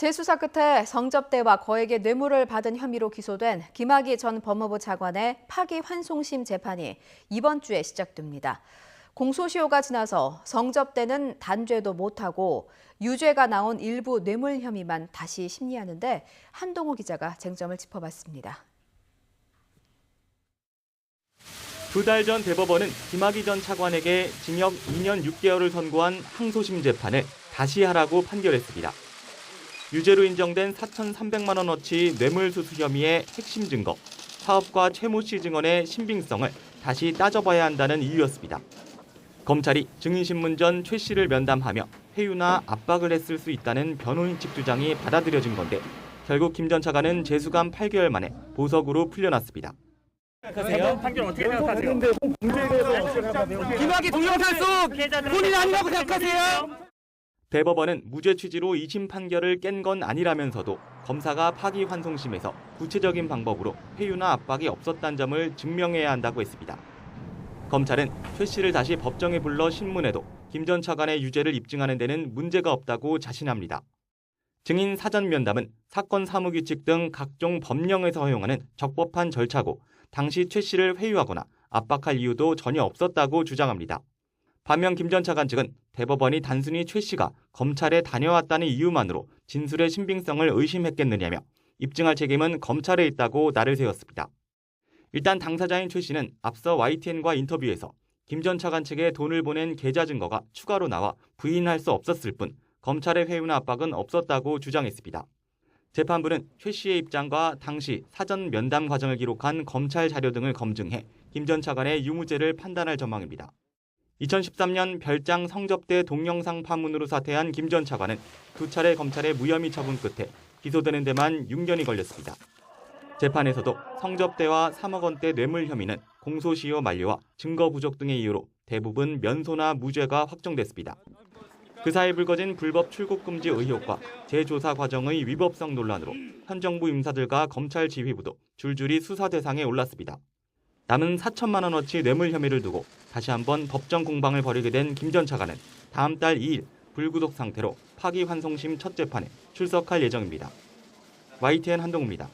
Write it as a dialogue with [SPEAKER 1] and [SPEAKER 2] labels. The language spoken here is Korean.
[SPEAKER 1] 재수사 끝에 성접대와 거액의 뇌물을 받은 혐의로 기소된 김학의 전 법무부 차관의 파기환송심 재판이 이번 주에 시작됩니다. 공소시효가 지나서 성접대는 단죄도 못하고 유죄가 나온 일부 뇌물 혐의만 다시 심리하는데 한동호 기자가 쟁점을 짚어봤습니다.
[SPEAKER 2] 2달 전 대법원은 김학의 전 차관에게 징역 2년 6개월을 선고한 항소심 재판을 다시 하라고 판결했습니다. 유죄로 인정된 4,300만 원어치 뇌물수수 혐의의 핵심 증거, 사업가 최모 씨 증언의 신빙성을 다시 따져봐야 한다는 이유였습니다. 검찰이 증인신문 전 최 씨를 면담하며 회유나 압박을 했을 수 있다는 변호인 측 주장이 받아들여진 건데 결국 김 전 차관은 재수감 8개월 만에 보석으로 풀려났습니다.
[SPEAKER 3] 판결 어떻게 생각하세요?
[SPEAKER 4] 김학의 동영상 속 본인 아니라고 생각하세요?
[SPEAKER 2] 대법원은 무죄 취지로 2심 판결을 깬 건 아니라면서도 검사가 파기환송심에서 구체적인 방법으로 회유나 압박이 없었다는 점을 증명해야 한다고 했습니다. 검찰은 최 씨를 다시 법정에 불러 신문해도 김 전 차관의 유죄를 입증하는 데는 문제가 없다고 자신합니다. 증인 사전 면담은 사건 사무규칙 등 각종 법령에서 허용하는 적법한 절차고 당시 최 씨를 회유하거나 압박할 이유도 전혀 없었다고 주장합니다. 반면 김 전 차관 측은 대법원이 단순히 최 씨가 검찰에 다녀왔다는 이유만으로 진술의 신빙성을 의심했겠느냐며 입증할 책임은 검찰에 있다고 날을 세웠습니다. 일단 당사자인 최 씨는 앞서 YTN과 인터뷰에서 김 전 차관 측에 돈을 보낸 계좌 증거가 추가로 나와 부인할 수 없었을 뿐 검찰의 회유나 압박은 없었다고 주장했습니다. 재판부는 최 씨의 입장과 당시 사전 면담 과정을 기록한 검찰 자료 등을 검증해 김 전 차관의 유무죄를 판단할 전망입니다. 2013년 별장 성접대 동영상 파문으로 사퇴한 김 전 차관은 2차례 검찰의 무혐의 처분 끝에 기소되는 데만 6년이 걸렸습니다. 재판에서도 성접대와 3억 원대 뇌물 혐의는 공소시효 만료와 증거 부족 등의 이유로 대부분 면소나 무죄가 확정됐습니다. 그 사이 불거진 불법 출국 금지 의혹과 재조사 과정의 위법성 논란으로 현 정부 임사들과 검찰 지휘부도 줄줄이 수사 대상에 올랐습니다. 남은 4천만 원어치 뇌물 혐의를 두고 다시 한번 법정 공방을 벌이게 된 김 전 차관은 다음 달 2일 불구속 상태로 파기환송심 첫 재판에 출석할 예정입니다. YTN 한동우입니다.